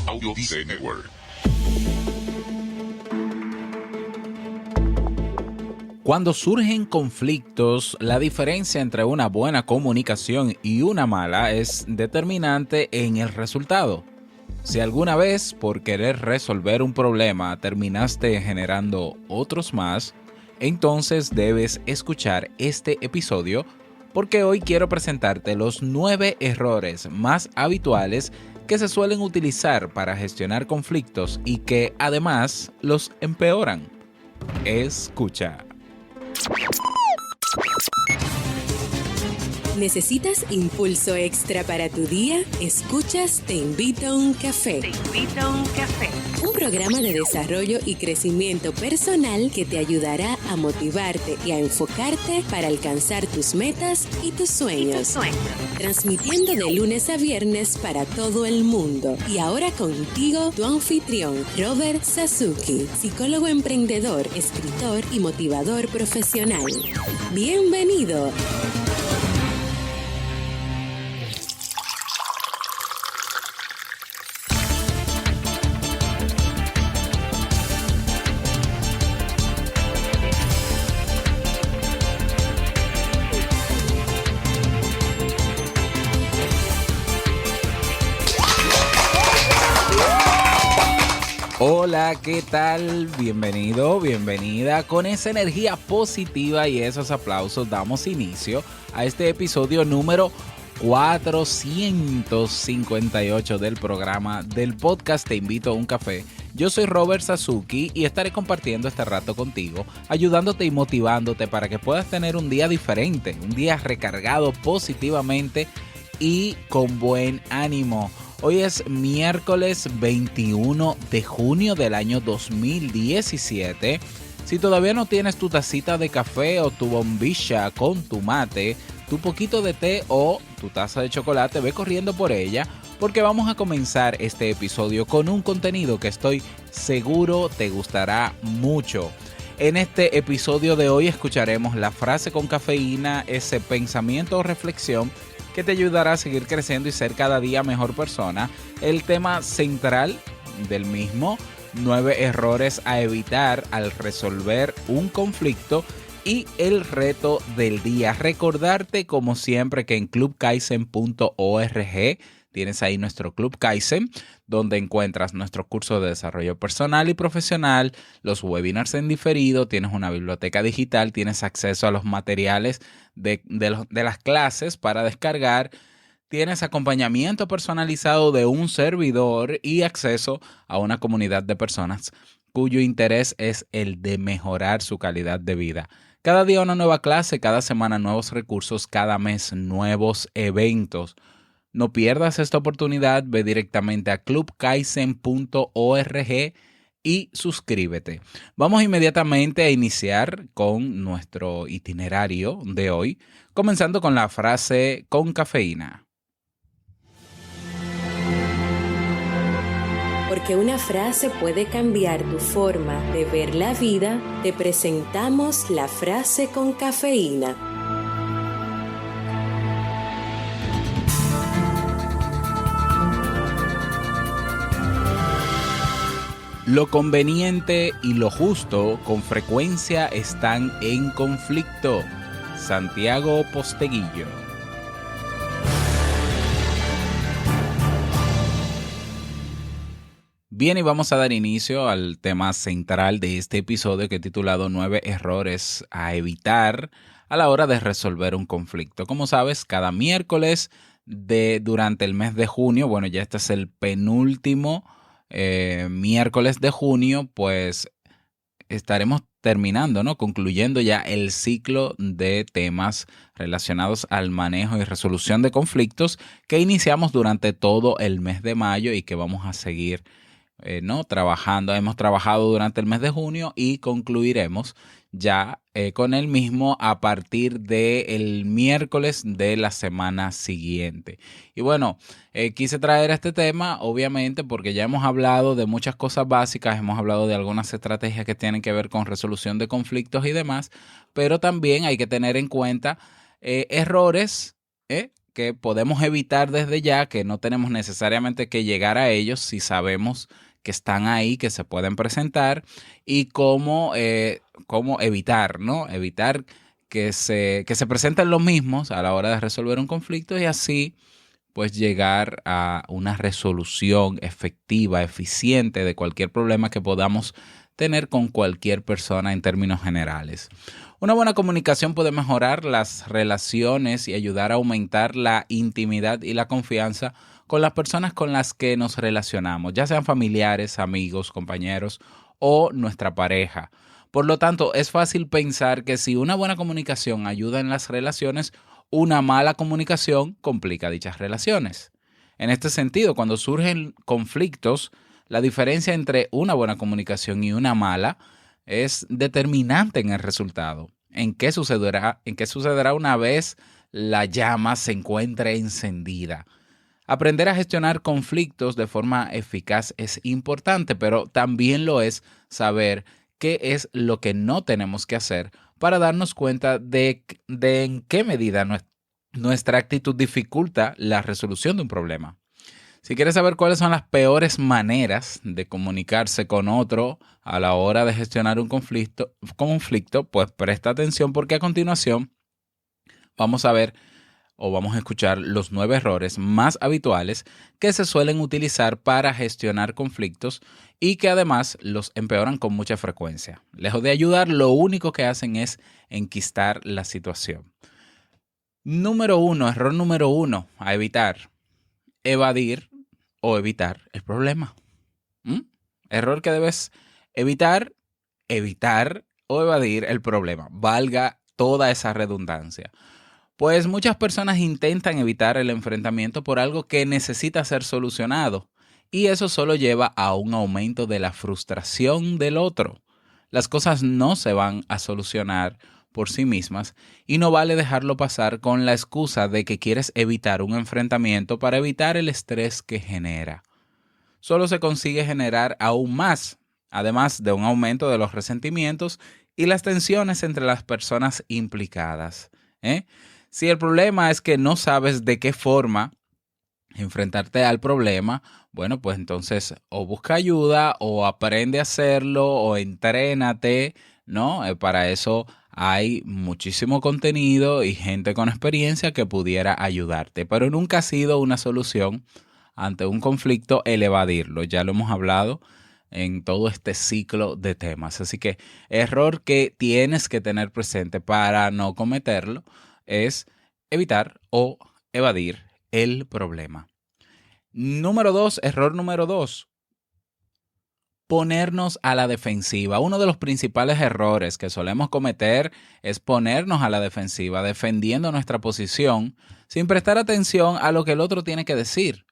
Audio Dice Network. Cuando surgen conflictos, la diferencia entre una buena comunicación y una mala es determinante en el resultado. Si alguna vez, por querer resolver un problema, terminaste generando otros más, entonces debes escuchar este episodio porque hoy quiero presentarte los 9 errores más habituales que se suelen utilizar para gestionar conflictos y que además los empeoran. Escucha. ¿Necesitas impulso extra para tu día? Escuchas Te Invito a un Café. Te Invito a un Café. Un programa de desarrollo y crecimiento personal que te ayudará a motivarte y a enfocarte para alcanzar tus metas y tus sueños. Transmitiendo de lunes a viernes para todo el mundo. Y ahora contigo, tu anfitrión, Robert Sasuki, psicólogo emprendedor, escritor y motivador profesional. ¡Bienvenido! Hola, ¿qué tal? Bienvenido, bienvenida. Con esa energía positiva y esos aplausos damos inicio a este episodio número 458 del programa del podcast Te Invito a un Café. Yo soy Robert Sasuki y estaré compartiendo este rato contigo, ayudándote y motivándote para que puedas tener un día diferente, un día recargado positivamente y con buen ánimo. Hoy es miércoles 21 de junio del año 2017. Si todavía no tienes tu tacita de café o tu bombilla con tu mate, tu poquito de té o tu taza de chocolate, ve corriendo por ella porque vamos a comenzar este episodio con un contenido que estoy seguro te gustará mucho. En este episodio de hoy escucharemos la frase con cafeína, ese pensamiento o reflexión que te ayudará a seguir creciendo y ser cada día mejor persona. El tema central del mismo, 9 errores a evitar al resolver un conflicto y el reto del día. Recordarte como siempre que en clubkaizen.org tienes ahí nuestro Club Kaizen, donde encuentras nuestros cursos de desarrollo personal y profesional, los webinars en diferido, tienes una biblioteca digital, tienes acceso a los materiales de las clases para descargar, tienes acompañamiento personalizado de un servidor y acceso a una comunidad de personas cuyo interés es el de mejorar su calidad de vida. Cada día una nueva clase, cada semana nuevos recursos, cada mes nuevos eventos. No pierdas esta oportunidad, ve directamente a clubkaizen.org y suscríbete. Vamos inmediatamente a iniciar con nuestro itinerario de hoy, comenzando con la frase con cafeína. Porque una frase puede cambiar tu forma de ver la vida, te presentamos la frase con cafeína. Lo conveniente y lo justo con frecuencia están en conflicto. Santiago Posteguillo. Bien, y vamos a dar inicio al tema central de este episodio que he titulado 9 errores a evitar a la hora de resolver un conflicto. Como sabes, cada miércoles durante el mes de junio, bueno, ya este es el penúltimo miércoles de junio, pues estaremos terminando, ¿no? Concluyendo ya el ciclo de temas relacionados al manejo y resolución de conflictos que iniciamos durante todo el mes de mayo y que vamos a seguir trabajando. Hemos trabajado durante el mes de junio y concluiremos ya con el mismo a partir del miércoles de la semana siguiente. Y bueno, quise traer este tema obviamente porque ya hemos hablado de muchas cosas básicas, hemos hablado de algunas estrategias que tienen que ver con resolución de conflictos y demás, pero también hay que tener en cuenta errores que podemos evitar desde ya, que no tenemos necesariamente que llegar a ellos si sabemos que están ahí, que se pueden presentar y cómo evitar, ¿no? Evitar que se presenten los mismos a la hora de resolver un conflicto y así pues llegar a una resolución efectiva, eficiente de cualquier problema que podamos tener con cualquier persona en términos generales. Una buena comunicación puede mejorar las relaciones y ayudar a aumentar la intimidad y la confianza con las personas con las que nos relacionamos, ya sean familiares, amigos, compañeros o nuestra pareja. Por lo tanto, es fácil pensar que si una buena comunicación ayuda en las relaciones, una mala comunicación complica dichas relaciones. En este sentido, cuando surgen conflictos, la diferencia entre una buena comunicación y una mala es determinante en el resultado. ¿En qué sucederá? ¿En qué sucederá una vez la llama se encuentre encendida? Aprender a gestionar conflictos de forma eficaz es importante, pero también lo es saber qué es lo que no tenemos que hacer para darnos cuenta de en qué medida nuestra actitud dificulta la resolución de un problema. Si quieres saber cuáles son las peores maneras de comunicarse con otro a la hora de gestionar un conflicto, pues presta atención porque a continuación vamos a ver o vamos a escuchar los 9 errores más habituales que se suelen utilizar para gestionar conflictos y que además los empeoran con mucha frecuencia. Lejos de ayudar, lo único que hacen es enquistar la situación. Error número 1 a evitar: evadir o evitar el problema. Error que debes evitar o evadir el problema. Valga toda esa redundancia. Pues muchas personas intentan evitar el enfrentamiento por algo que necesita ser solucionado, y eso solo lleva a un aumento de la frustración del otro. Las cosas no se van a solucionar por sí mismas y no vale dejarlo pasar con la excusa de que quieres evitar un enfrentamiento para evitar el estrés que genera. Solo se consigue generar aún más, además de un aumento de los resentimientos y las tensiones entre las personas implicadas. Si el problema es que no sabes de qué forma enfrentarte al problema, bueno, pues entonces o busca ayuda o aprende a hacerlo o entrénate, ¿no? Para eso hay muchísimo contenido y gente con experiencia que pudiera ayudarte, pero nunca ha sido una solución ante un conflicto el evadirlo. Ya lo hemos hablado en todo este ciclo de temas. Así que error que tienes que tener presente para no cometerlo es evitar o evadir el problema. Error número 2, ponernos a la defensiva. Uno de los principales errores que solemos cometer es ponernos a la defensiva, defendiendo nuestra posición sin prestar atención a lo que el otro tiene que decir.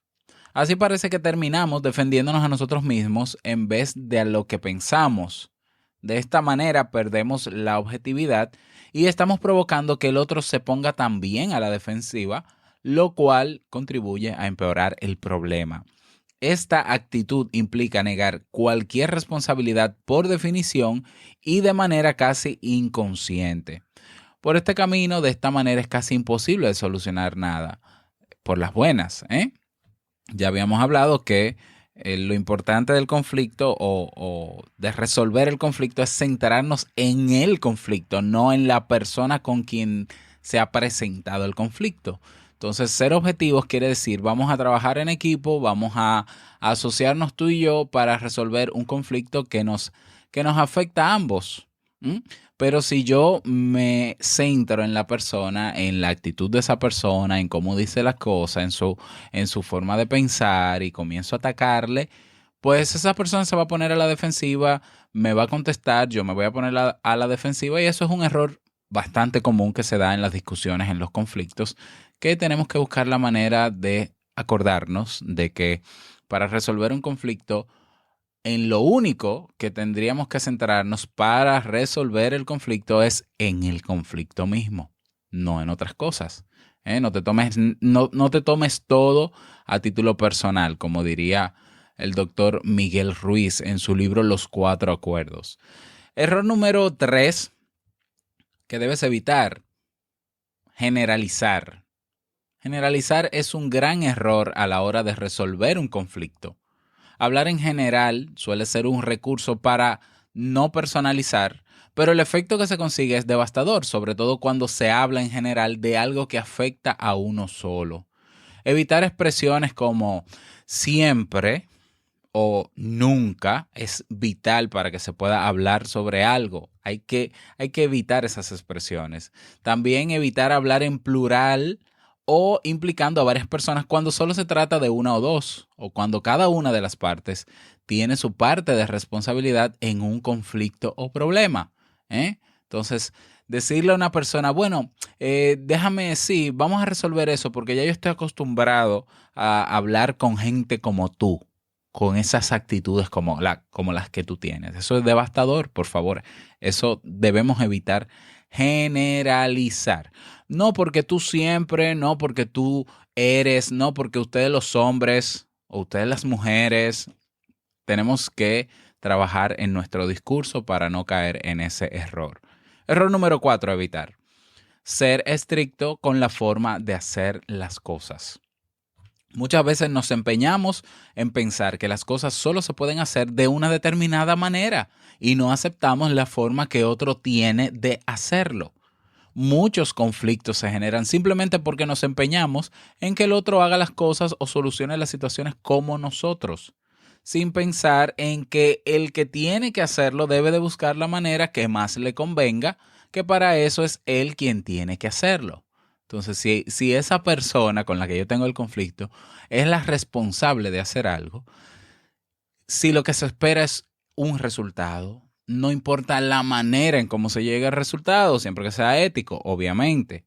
Así parece que terminamos defendiéndonos a nosotros mismos en vez de a lo que pensamos. De esta manera perdemos la objetividad y estamos provocando que el otro se ponga también a la defensiva, lo cual contribuye a empeorar el problema. Esta actitud implica negar cualquier responsabilidad por definición y de manera casi inconsciente. Por este camino, de esta manera es casi imposible solucionar nada. Por las buenas, Ya habíamos hablado que lo importante del conflicto o de resolver el conflicto es centrarnos en el conflicto, no en la persona con quien se ha presentado el conflicto. Entonces, ser objetivos quiere decir, vamos a trabajar en equipo, vamos a asociarnos tú y yo para resolver un conflicto que nos afecta a ambos. Pero si yo me centro en la persona, en la actitud de esa persona, en cómo dice las cosas, en su forma de pensar y comienzo a atacarle, pues esa persona se va a poner a la defensiva, me va a contestar, yo me voy a poner a la defensiva y eso es un error bastante común que se da en las discusiones, en los conflictos, que tenemos que buscar la manera de acordarnos de que para resolver un conflicto, en lo único que tendríamos que centrarnos para resolver el conflicto es en el conflicto mismo, no en otras cosas. No te tomes todo a título personal, como diría el doctor Miguel Ruiz en su libro Los 4 Acuerdos. Error número 3 que debes evitar: generalizar. Generalizar es un gran error a la hora de resolver un conflicto. Hablar en general suele ser un recurso para no personalizar, pero el efecto que se consigue es devastador, sobre todo cuando se habla en general de algo que afecta a uno solo. Evitar expresiones como siempre o nunca es vital para que se pueda hablar sobre algo. Hay que evitar esas expresiones. También evitar hablar en plural o implicando a varias personas cuando solo se trata de una o dos, o cuando cada una de las partes tiene su parte de responsabilidad en un conflicto o problema. Entonces, decirle a una persona, bueno, déjame, sí, vamos a resolver eso porque ya yo estoy acostumbrado a hablar con gente como tú, con esas actitudes como las que tú tienes. Eso es devastador, por favor. Eso debemos evitar generalizar. No porque tú siempre, no porque tú eres, no porque ustedes los hombres o ustedes las mujeres, tenemos que trabajar en nuestro discurso para no caer en ese error. Error número 4, evitar. Ser estricto con la forma de hacer las cosas. Muchas veces nos empeñamos en pensar que las cosas solo se pueden hacer de una determinada manera y no aceptamos la forma que otro tiene de hacerlo. Muchos conflictos se generan simplemente porque nos empeñamos en que el otro haga las cosas o solucione las situaciones como nosotros, sin pensar en que el que tiene que hacerlo debe de buscar la manera que más le convenga, que para eso es él quien tiene que hacerlo. Entonces, si esa persona con la que yo tengo el conflicto es la responsable de hacer algo, si lo que se espera es un resultado, no importa la manera en cómo se llegue al resultado, siempre que sea ético, obviamente,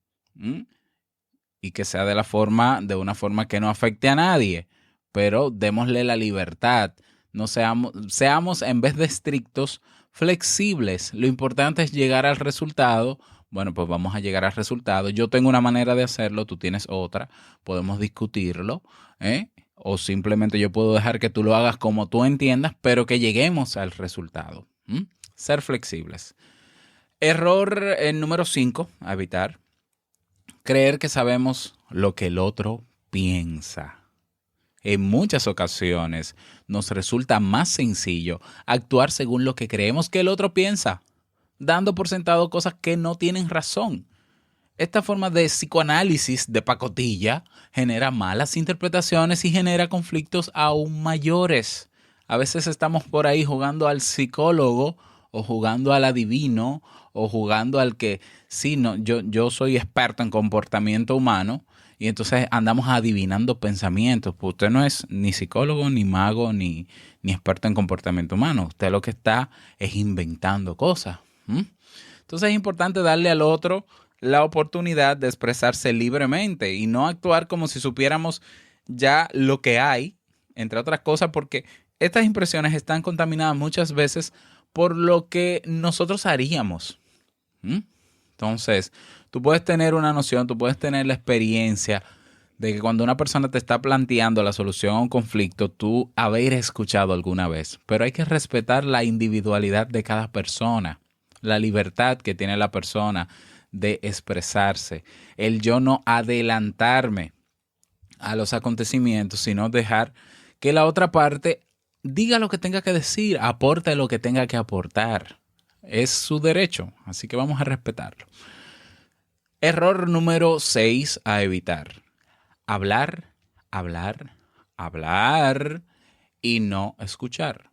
y que sea de una forma que no afecte a nadie, pero démosle la libertad. No seamos en vez de estrictos, flexibles. Lo importante es llegar al resultado. Bueno, pues vamos a llegar al resultado. Yo tengo una manera de hacerlo, tú tienes otra. Podemos discutirlo, o simplemente yo puedo dejar que tú lo hagas como tú entiendas, pero que lleguemos al resultado. Ser flexibles. Error número 5, a evitar. Creer que sabemos lo que el otro piensa. En muchas ocasiones nos resulta más sencillo actuar según lo que creemos que el otro piensa, dando por sentado cosas que no tienen razón. Esta forma de psicoanálisis de pacotilla genera malas interpretaciones y genera conflictos aún mayores. A veces estamos por ahí jugando al psicólogo o jugando al adivino o jugando al que, sí, no, yo soy experto en comportamiento humano y entonces andamos adivinando pensamientos. Pues usted no es ni psicólogo, ni mago, ni experto en comportamiento humano. Usted lo que está es inventando cosas. Entonces es importante darle al otro la oportunidad de expresarse libremente y no actuar como si supiéramos ya lo que hay, entre otras cosas, porque estas impresiones están contaminadas muchas veces por lo que nosotros haríamos. Entonces, tú puedes tener una noción, tú puedes tener la experiencia de que cuando una persona te está planteando la solución a un conflicto, tú haber escuchado alguna vez, pero hay que respetar la individualidad de cada persona, la libertad que tiene la persona de expresarse, el yo no adelantarme a los acontecimientos, sino dejar que la otra parte diga lo que tenga que decir, aporte lo que tenga que aportar. Es su derecho, así que vamos a respetarlo. Error número 6 a evitar. Hablar, hablar, hablar y no escuchar.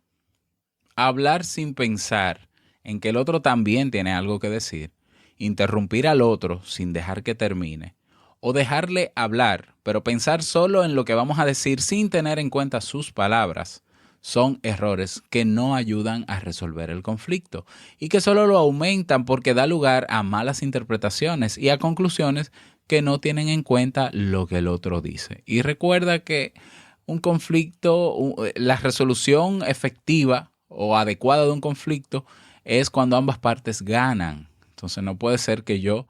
Hablar sin pensar en que el otro también tiene algo que decir. Interrumpir al otro sin dejar que termine. O dejarle hablar, pero pensar solo en lo que vamos a decir sin tener en cuenta sus palabras. Son errores que no ayudan a resolver el conflicto y que solo lo aumentan porque da lugar a malas interpretaciones y a conclusiones que no tienen en cuenta lo que el otro dice. Y recuerda que un conflicto, la resolución efectiva o adecuada de un conflicto es cuando ambas partes ganan. Entonces no puede ser que yo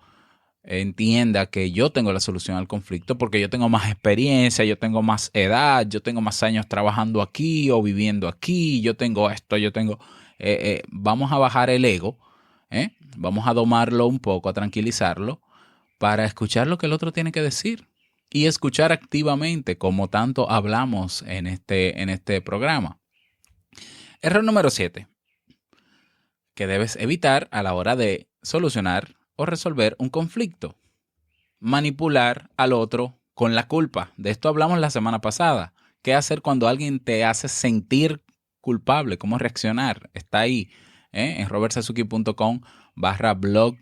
entienda que yo tengo la solución al conflicto porque yo tengo más experiencia, yo tengo más edad, yo tengo más años trabajando aquí o viviendo aquí, yo tengo esto, vamos a bajar el ego, vamos a domarlo un poco, a tranquilizarlo para escuchar lo que el otro tiene que decir. y escuchar activamente, como tanto hablamos en este programa. Error número 7, que debes evitar a la hora de solucionar o resolver un conflicto: manipular al otro con la culpa. De esto hablamos la semana pasada. ¿Qué hacer cuando alguien te hace sentir culpable? ¿Cómo reaccionar? Está ahí, en robertsazuki.com/blog.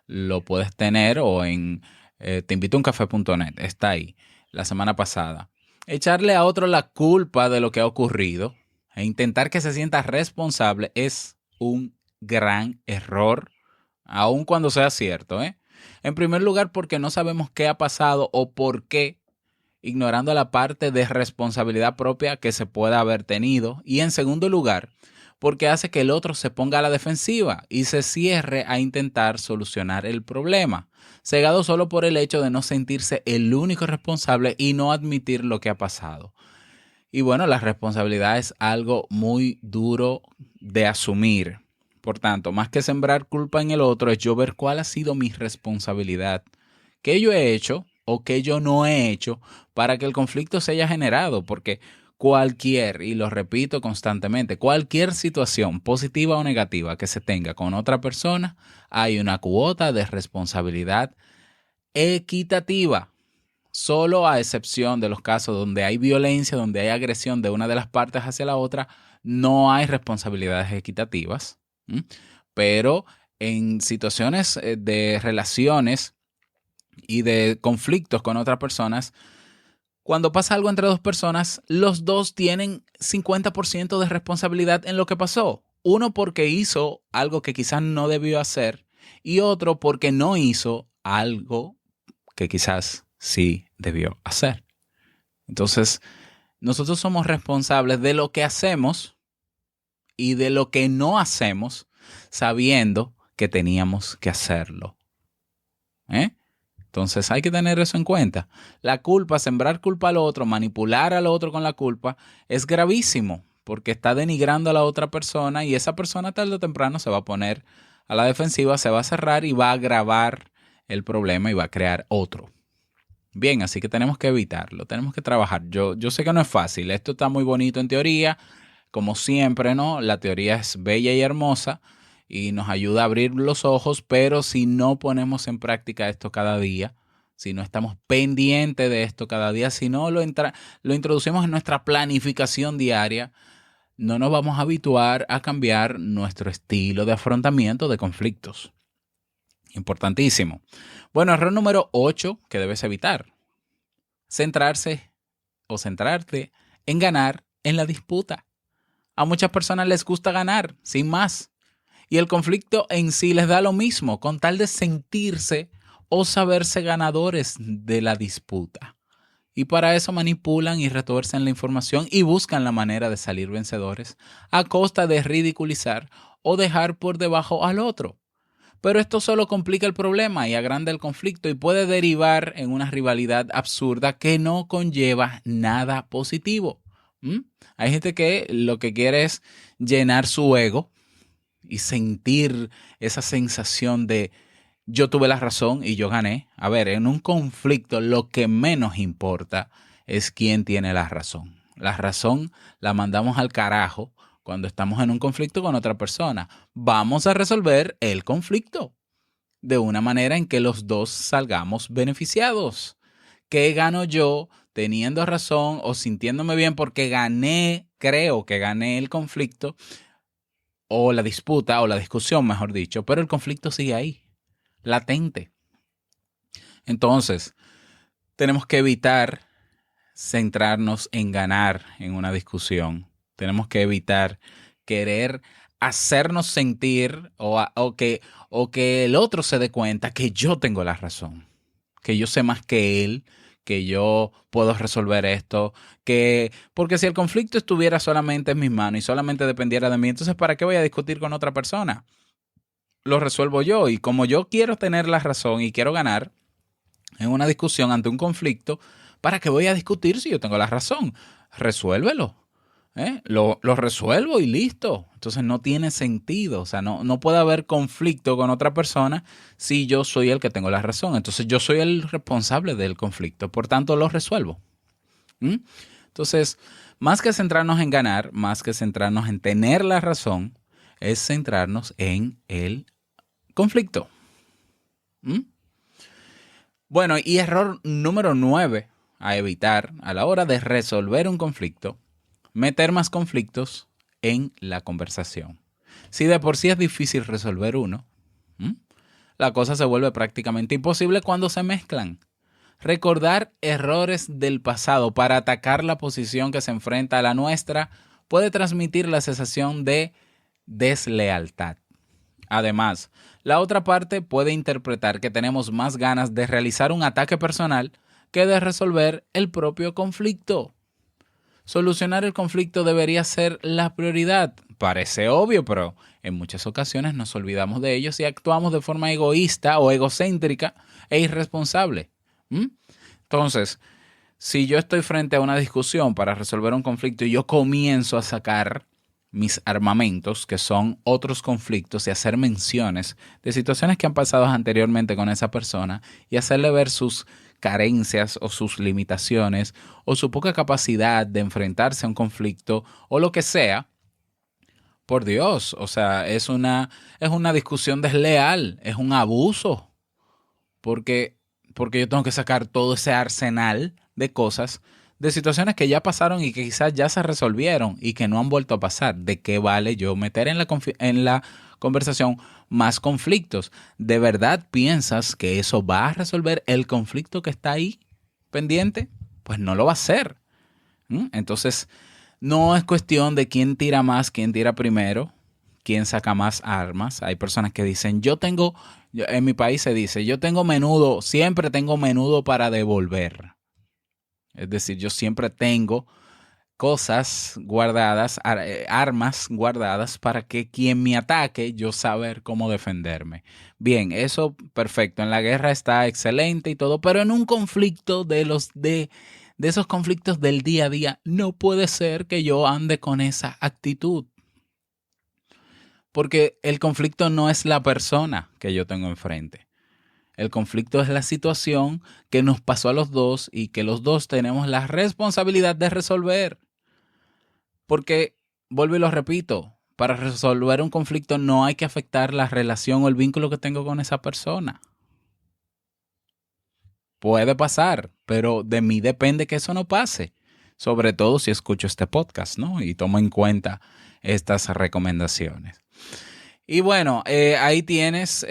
Lo puedes tener, o en teinvitouncafé.net. Está ahí, la semana pasada. Echarle a otro la culpa de lo que ha ocurrido e intentar que se sienta responsable es un gran error, aun cuando sea cierto, En primer lugar, porque no sabemos qué ha pasado o por qué, ignorando la parte de responsabilidad propia que se pueda haber tenido. Y en segundo lugar, porque hace que el otro se ponga a la defensiva y se cierre a intentar solucionar el problema, cegado solo por el hecho de no sentirse el único responsable y no admitir lo que ha pasado. Y bueno, la responsabilidad es algo muy duro de asumir. Por tanto, más que sembrar culpa en el otro, es yo ver cuál ha sido mi responsabilidad, qué yo he hecho o qué yo no he hecho para que el conflicto se haya generado, porque cualquier, y lo repito constantemente, cualquier situación positiva o negativa que se tenga con otra persona, hay una cuota de responsabilidad equitativa. Solo a excepción de los casos donde hay violencia, donde hay agresión de una de las partes hacia la otra, no hay responsabilidades equitativas. Pero en situaciones de relaciones y de conflictos con otras personas, cuando pasa algo entre dos personas, los dos tienen 50% de responsabilidad en lo que pasó. Uno porque hizo algo que quizás no debió hacer y otro porque no hizo algo que quizás sí debió hacer. Entonces, nosotros somos responsables de lo que hacemos y de lo que no hacemos, sabiendo que teníamos que hacerlo. Entonces hay que tener eso en cuenta. La culpa, sembrar culpa al otro, manipular al otro con la culpa, es gravísimo porque está denigrando a la otra persona y esa persona tarde o temprano se va a poner a la defensiva, se va a cerrar y va a agravar el problema y va a crear otro. Bien, así que tenemos que evitarlo, tenemos que trabajar. Yo sé que no es fácil, esto está muy bonito en teoría, como siempre, ¿no? La teoría es bella y hermosa y nos ayuda a abrir los ojos, pero si no ponemos en práctica esto cada día, si no estamos pendientes de esto cada día, si no lo introducimos en nuestra planificación diaria, no nos vamos a habituar a cambiar nuestro estilo de afrontamiento de conflictos. Importantísimo. Bueno, error número 8 que debes evitar: centrarte en ganar en la disputa. A muchas personas les gusta ganar, sin más. Y el conflicto en sí les da lo mismo, con tal de sentirse o saberse ganadores de la disputa. Y para eso manipulan y retuercen la información y buscan la manera de salir vencedores a costa de ridiculizar o dejar por debajo al otro. Pero esto solo complica el problema y agranda el conflicto y puede derivar en una rivalidad absurda que no conlleva nada positivo. Hay gente que lo que quiere es llenar su ego y sentir esa sensación de yo tuve la razón y yo gané. A ver, en un conflicto lo que menos importa es quién tiene la razón. La razón la mandamos al carajo cuando estamos en un conflicto con otra persona. Vamos a resolver el conflicto de una manera en que los dos salgamos beneficiados. ¿Qué gano yo teniendo razón o sintiéndome bien porque creo que gané el conflicto o la disputa o la discusión, mejor dicho, pero el conflicto sigue ahí, latente? Entonces, tenemos que evitar centrarnos en ganar en una discusión. Tenemos que evitar querer hacernos sentir o que el otro se dé cuenta que yo tengo la razón, que yo sé más que él, que yo puedo resolver esto, porque si el conflicto estuviera solamente en mis manos y solamente dependiera de mí, entonces ¿para qué voy a discutir con otra persona? Lo resuelvo yo, y como yo quiero tener la razón y quiero ganar en una discusión ante un conflicto, ¿para qué voy a discutir si yo tengo la razón? Resuélvelo. Lo resuelvo y listo. Entonces no tiene sentido. O sea, no puede haber conflicto con otra persona si yo soy el que tengo la razón. Entonces yo soy el responsable del conflicto. Por tanto, lo resuelvo. Entonces, más que centrarnos en ganar, más que centrarnos en tener la razón, es centrarnos en el conflicto. Bueno, y error número 9 a evitar a la hora de resolver un conflicto: meter más conflictos en la conversación. Si de por sí es difícil resolver uno, la cosa se vuelve prácticamente imposible cuando se mezclan. Recordar errores del pasado para atacar la posición que se enfrenta a la nuestra puede transmitir la sensación de deslealtad. Además, la otra parte puede interpretar que tenemos más ganas de realizar un ataque personal que de resolver el propio conflicto. Solucionar el conflicto debería ser la prioridad. Parece obvio, pero en muchas ocasiones nos olvidamos de ellos y actuamos de forma egoísta o egocéntrica e irresponsable. Entonces, si yo estoy frente a una discusión para resolver un conflicto y yo comienzo a sacar mis armamentos, que son otros conflictos, y hacer menciones de situaciones que han pasado anteriormente con esa persona y hacerle ver sus carencias o sus limitaciones o su poca capacidad de enfrentarse a un conflicto o lo que sea, por Dios, o sea, es una discusión desleal, es un abuso, porque yo tengo que sacar todo ese arsenal de cosas, de situaciones que ya pasaron y que quizás ya se resolvieron y que no han vuelto a pasar. ¿De qué vale yo meter en la conversación más conflictos? ¿De verdad piensas que eso va a resolver el conflicto que está ahí pendiente? Pues no lo va a hacer. Entonces, no es cuestión de quién tira más, quién tira primero, quién saca más armas. Hay personas que dicen, en mi país se dice, yo tengo menudo, siempre tengo menudo para devolver. Es decir, yo siempre tengo cosas guardadas, armas guardadas para que quien me ataque, yo saber cómo defenderme. Bien, eso perfecto. En la guerra está excelente y todo, pero en un conflicto de esos conflictos del día a día, no puede ser que yo ande con esa actitud. Porque el conflicto no es la persona que yo tengo enfrente. El conflicto es la situación que nos pasó a los dos y que los dos tenemos la responsabilidad de resolver. Porque, vuelvo y lo repito, para resolver un conflicto no hay que afectar la relación o el vínculo que tengo con esa persona. Puede pasar, pero de mí depende que eso no pase. Sobre todo si escucho este podcast, ¿no? Y tomo en cuenta estas recomendaciones. Y bueno, ahí tienes,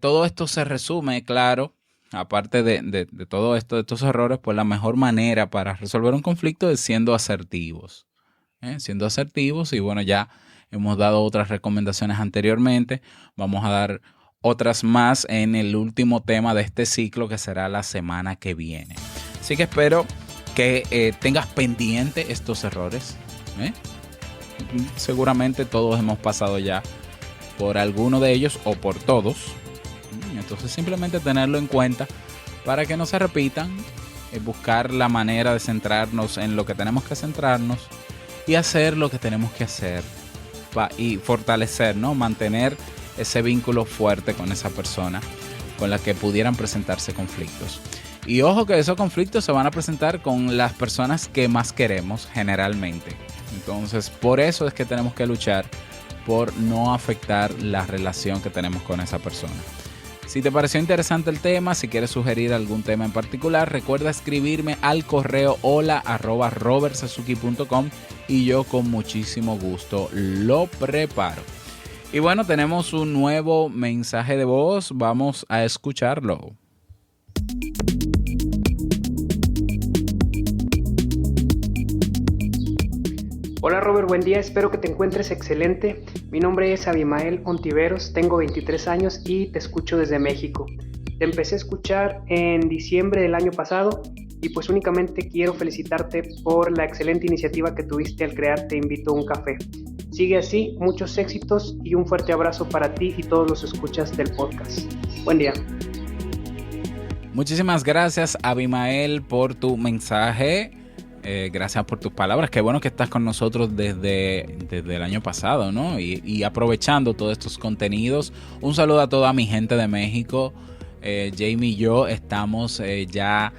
todo esto se resume, claro, aparte de todo esto, de estos errores, pues la mejor manera para resolver un conflicto es siendo asertivos. Siendo asertivos y bueno, ya hemos dado otras recomendaciones anteriormente, vamos a dar otras más en el último tema de este ciclo que será la semana que viene. Así que espero que tengas pendiente estos errores. Seguramente todos hemos pasado ya por alguno de ellos o por todos. Entonces simplemente tenerlo en cuenta para que no se repitan, buscar la manera de centrarnos en lo que tenemos que centrarnos y hacer lo que tenemos que hacer y fortalecer, ¿no? Mantener ese vínculo fuerte con esa persona con la que pudieran presentarse conflictos. Y ojo que esos conflictos se van a presentar con las personas que más queremos generalmente. Entonces por eso es que tenemos que luchar por no afectar la relación que tenemos con esa persona. Si te pareció interesante el tema, si quieres sugerir algún tema en particular, recuerda escribirme al correo hola@robertsazuki.com y yo con muchísimo gusto lo preparo. Y bueno, tenemos un nuevo mensaje de voz, vamos a escucharlo. Hola Robert, buen día, espero que te encuentres excelente. Mi nombre es Abimael Ontiveros, tengo 23 años y te escucho desde México. Te empecé a escuchar en diciembre del año pasado y pues únicamente quiero felicitarte por la excelente iniciativa que tuviste al crear Te Invito a un Café. Sigue así, muchos éxitos y un fuerte abrazo para ti y todos los escuchas del podcast. Buen día. Muchísimas gracias, Abimael, por tu mensaje. Gracias por tus palabras. Qué bueno que estás con nosotros desde el año pasado, ¿no? Y aprovechando todos estos contenidos. Un saludo a toda mi gente de México. Jamie y yo estamos ya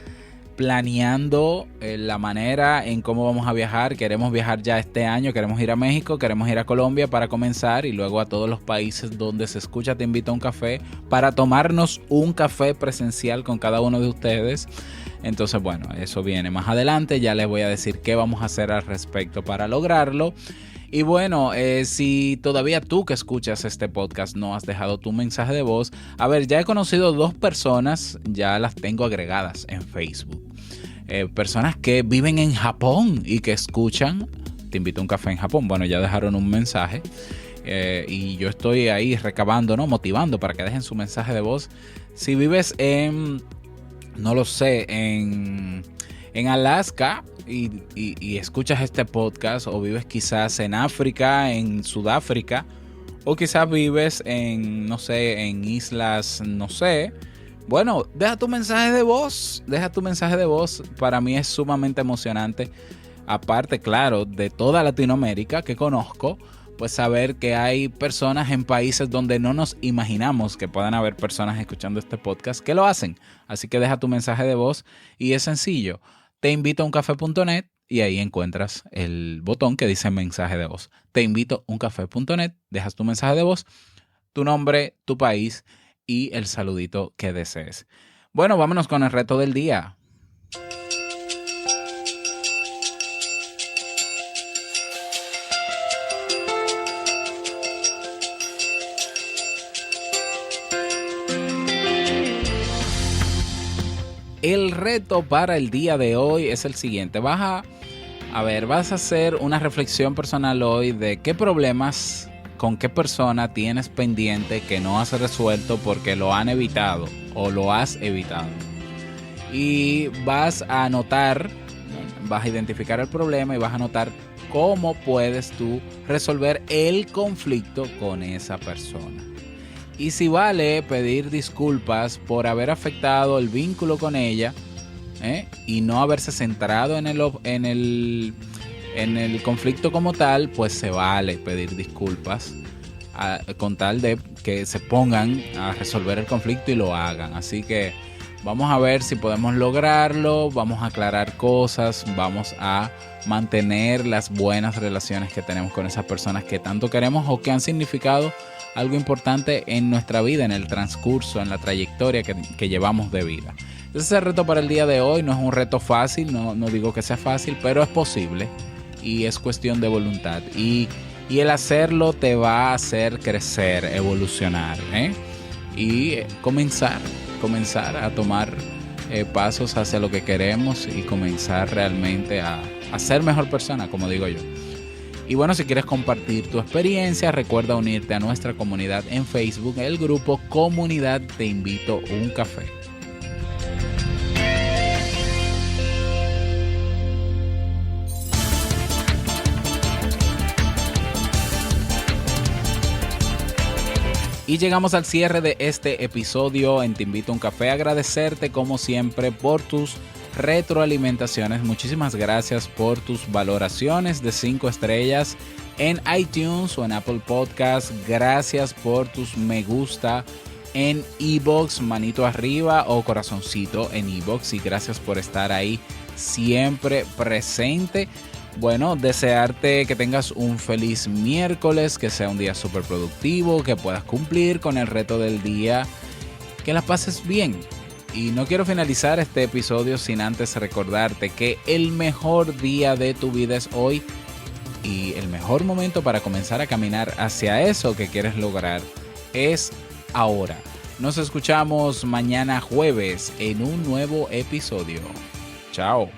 planeando la manera en cómo vamos a viajar. Queremos viajar ya este año, queremos ir a México, queremos ir a Colombia para comenzar y luego a todos los países donde se escucha Te Invito a un Café para tomarnos un café presencial con cada uno de ustedes. Entonces, bueno, eso viene más adelante. Ya les voy a decir qué vamos a hacer al respecto para lograrlo. Y bueno, si todavía tú que escuchas este podcast no has dejado tu mensaje de voz, a ver, ya he conocido 2 personas, ya las tengo agregadas en Facebook. Personas que viven en Japón y que escuchan Te Invito a un Café en Japón. Bueno, ya dejaron un mensaje y yo estoy ahí recabando, ¿no? Motivando para que dejen su mensaje de voz. Si vives en, no lo sé, en Alaska y escuchas este podcast, o vives quizás en África, en Sudáfrica, o quizás vives en, no sé, en islas, no sé. Bueno, deja tu mensaje de voz. Para mí es sumamente emocionante. Aparte, claro, de toda Latinoamérica que conozco, pues saber que hay personas en países donde no nos imaginamos que puedan haber personas escuchando este podcast que lo hacen. Así que deja tu mensaje de voz y es sencillo. Teinvitouncafé.net y ahí encuentras el botón que dice mensaje de voz. Teinvitouncafé.net, dejas tu mensaje de voz, tu nombre, tu país y el saludito que desees. Bueno, vámonos con el reto del día. El reto para el día de hoy es el siguiente. Vas a hacer una reflexión personal hoy de qué problemas, con qué persona tienes pendiente que no has resuelto porque lo han evitado o lo has evitado. Y vas a anotar, vas a identificar el problema y vas a anotar cómo puedes tú resolver el conflicto con esa persona. Y si vale pedir disculpas por haber afectado el vínculo con ella y no haberse centrado en el conflicto como tal, pues se vale pedir disculpas con tal de que se pongan a resolver el conflicto y lo hagan. Así que vamos a ver si podemos lograrlo, vamos a aclarar cosas, vamos a mantener las buenas relaciones que tenemos con esas personas que tanto queremos o que han significado algo importante en nuestra vida, en el transcurso, en la trayectoria que llevamos de vida. Ese es el reto para el día de hoy. No es un reto fácil, no digo que sea fácil, pero es posible y es cuestión de voluntad. Y el hacerlo te va a hacer crecer, evolucionar, y comenzar a tomar pasos hacia lo que queremos y comenzar realmente a ser mejor persona, como digo yo. Y bueno, si quieres compartir tu experiencia, recuerda unirte a nuestra comunidad en Facebook, el grupo Comunidad Te Invito a un Café. Y llegamos al cierre de este episodio en Te Invito a un Café. Agradecerte como siempre por tus retroalimentaciones. Muchísimas gracias por tus valoraciones de 5 estrellas en iTunes o en Apple Podcast. Gracias por tus me gusta en iVoox, manito arriba o corazoncito en iVoox. Y gracias por estar ahí siempre presente. Bueno, desearte que tengas un feliz miércoles, que sea un día súper productivo, que puedas cumplir con el reto del día, que la pases bien. Y no quiero finalizar este episodio sin antes recordarte que el mejor día de tu vida es hoy y el mejor momento para comenzar a caminar hacia eso que quieres lograr es ahora. Nos escuchamos mañana jueves en un nuevo episodio. Chao.